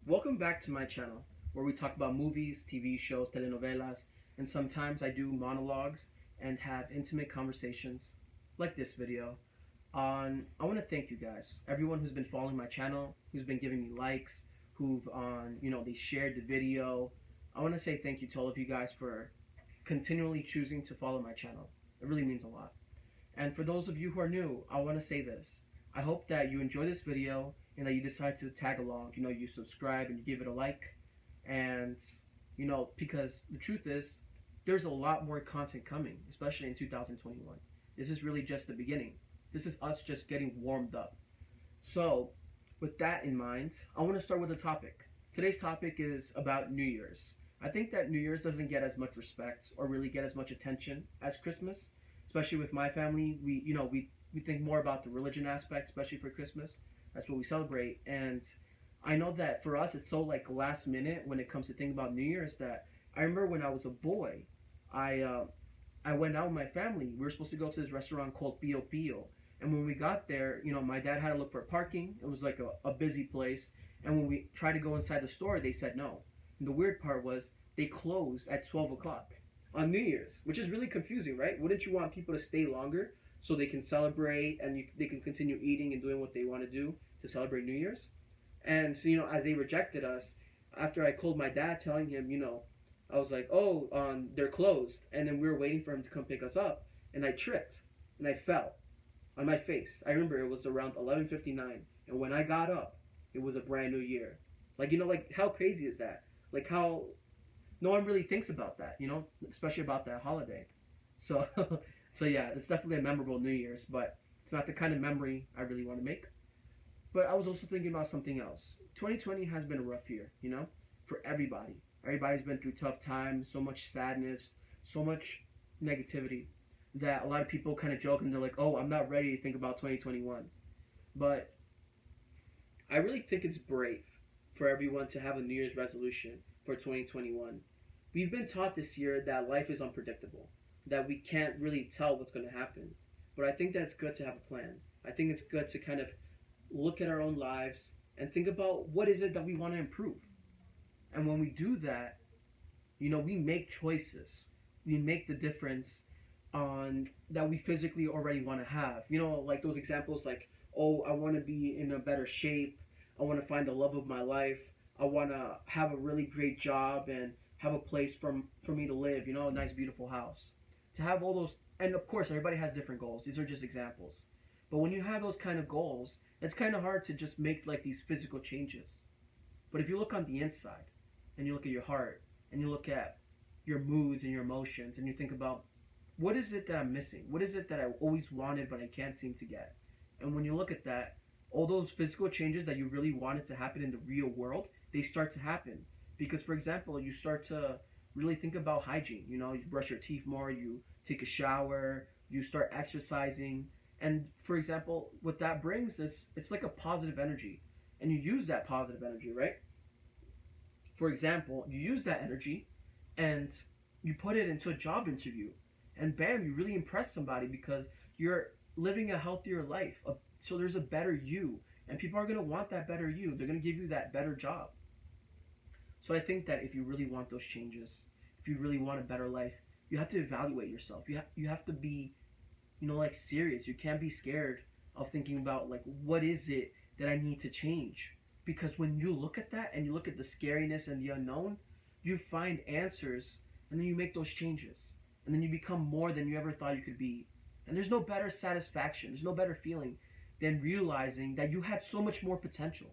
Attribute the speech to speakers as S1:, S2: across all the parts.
S1: Welcome back to my channel, where we talk about movies, TV shows, telenovelas, and sometimes I do monologues and have intimate conversations, like this video. I want to thank you guys, everyone who's been following my channel, who's been giving me likes, who've they shared the video. I want to say thank you to all of you guys for continually choosing to follow my channel. It really means a lot. And for those of you who are new, I want to say this. I hope that you enjoy this video and that you decide to tag along. You subscribe and you give it a like. And, because the truth is, there's a lot more content coming, especially in 2021. This is really just the beginning. This is us just getting warmed up. So, with that in mind, I want to start with a topic. Today's topic is about New Year's. I think that New Year's doesn't get as much respect or really get as much attention as Christmas, especially with my family. We think more about the religion aspect, especially for Christmas. That's what we celebrate. And I know that for us, it's so like last minute when it comes to thinking about New Year's that I remember when I was a boy, I went out with my family. We were supposed to go to this restaurant called Pio Pio. And when we got there, my dad had to look for parking. It was like a busy place. And when we tried to go inside the store, they said no. And the weird part was they closed at 12 o'clock on New Year's, which is really confusing, right? Wouldn't you want people to stay longer so they can celebrate and they can continue eating and doing what they want to do to celebrate New Year's? And so, as they rejected us, after I called my dad telling him, I was like, oh, they're closed. And then we were waiting for him to come pick us up. And I tripped and I fell on my face. I remember it was around 11:59. And when I got up, it was a brand new year. Like how crazy is that? Like how no one really thinks about that, especially about that holiday. So, so yeah, it's definitely a memorable New Year's, but it's not the kind of memory I really want to make. But I was also thinking about something else. 2020 has been a rough year, for everybody. Everybody's been through tough times, so much sadness, so much negativity that a lot of people kind of joke and they're like, oh, I'm not ready to think about 2021. But I really think it's brave for everyone to have a New Year's resolution for 2021. We've been taught this year that life is unpredictable, that we can't really tell what's going to happen. But I think that it's good to have a plan. I think it's good to kind of look at our own lives and think about what is it that we want to improve. And when we do that, we make choices. We make the difference on that we physically already want to have. Like those examples like, oh, I want to be in a better shape. I want to find the love of my life. I want to have a really great job and have a place for me to live, a nice, beautiful house. To have all those, and of course, everybody has different goals. These are just examples. But when you have those kind of goals, it's kind of hard to just make like these physical changes. But if you look on the inside and you look at your heart and you look at your moods and your emotions and you think about what is it that I'm missing? What is it that I always wanted but I can't seem to get? And when you look at that, all those physical changes that you really wanted to happen in the real world, they start to happen. Because, for example, you start to really think about hygiene. You brush your teeth more, you take a shower, you start exercising. And, for example, what that brings is it's like a positive energy. And you use that positive energy, right? For example, you use that energy and you put it into a job interview. And bam, you really impress somebody because you're living a healthier life. So there's a better you. And people are going to want that better you. They're going to give you that better job. So I think that if you really want those changes, if you really want a better life, you have to evaluate yourself. You have to be, serious. You can't be scared of thinking about, like, what is it that I need to change? Because when you look at that and you look at the scariness and the unknown, you find answers and then you make those changes. And then you become more than you ever thought you could be. And there's no better satisfaction, there's no better feeling than realizing that you had so much more potential.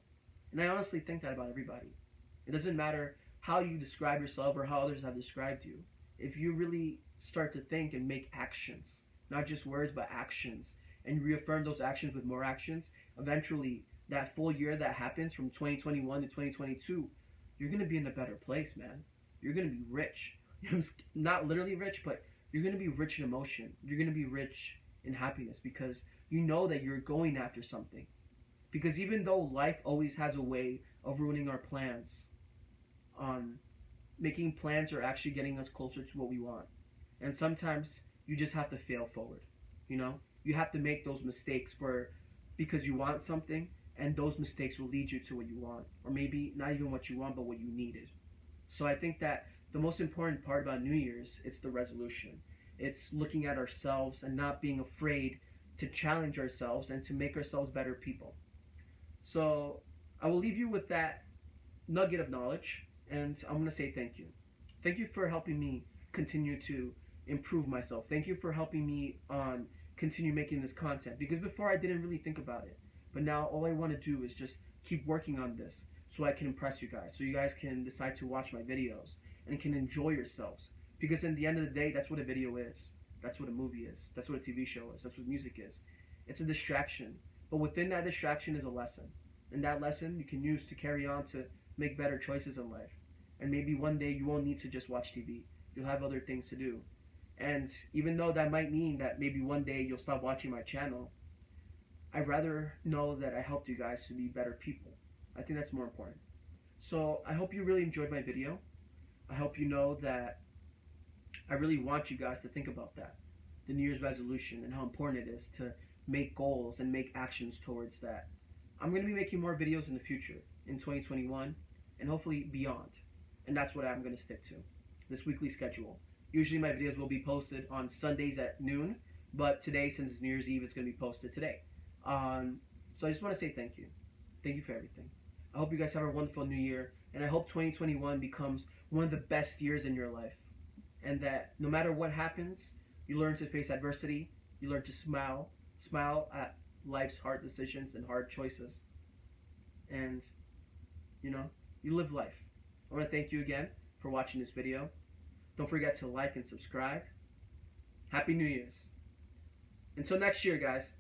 S1: And I honestly think that about everybody. It doesn't matter how you describe yourself or how others have described you. If you really start to think and make actions, not just words, but actions, and you reaffirm those actions with more actions, eventually that full year that happens from 2021 to 2022, you're going to be in a better place, man. You're going to be rich. Not literally rich, but you're going to be rich in emotion. You're going to be rich in happiness because you know that you're going after something. Because even though life always has a way of ruining our plans, making plans are actually getting us closer to what we want. And sometimes you just have to fail forward. You have to make those mistakes because you want something, and those mistakes will lead you to what you want, or maybe not even what you want, but what you needed. So I think that the most important part about New Year's, it's the resolution. It's looking at ourselves and not being afraid to challenge ourselves and to make ourselves better people. So I will leave you with that nugget of knowledge, and I'm going to say thank you. Thank you for helping me continue to improve myself. Thank you for helping me continue making this content, because before I didn't really think about it. But now all I want to do is just keep working on this so I can impress you guys, so you guys can decide to watch my videos and can enjoy yourselves. Because in the end of the day, that's what a video is. That's what a movie is. That's what a TV show is. That's what music is. It's a distraction. But within that distraction is a lesson. And that lesson you can use to carry on to make better choices in life. And maybe one day you won't need to just watch TV. You'll have other things to do. And even though that might mean that maybe one day you'll stop watching my channel, I'd rather know that I helped you guys to be better people. I think that's more important. So I hope you really enjoyed my video. I hope you know that I really want you guys to think about that. The New Year's resolution and how important it is to make goals and make actions towards that. I'm going to be making more videos in the future, in 2021, and hopefully beyond. And that's what I'm going to stick to, this weekly schedule. Usually my videos will be posted on Sundays at noon, but today, since it's New Year's Eve, it's going to be posted today. So I just want to say thank you. Thank you for everything. I hope you guys have a wonderful new year, and I hope 2021 becomes one of the best years in your life. And that no matter what happens, you learn to face adversity, you learn to smile at life's hard decisions and hard choices. And, you live life. I want to thank you again for watching this video. Don't forget to like and subscribe. Happy New Year's. Until next year, guys.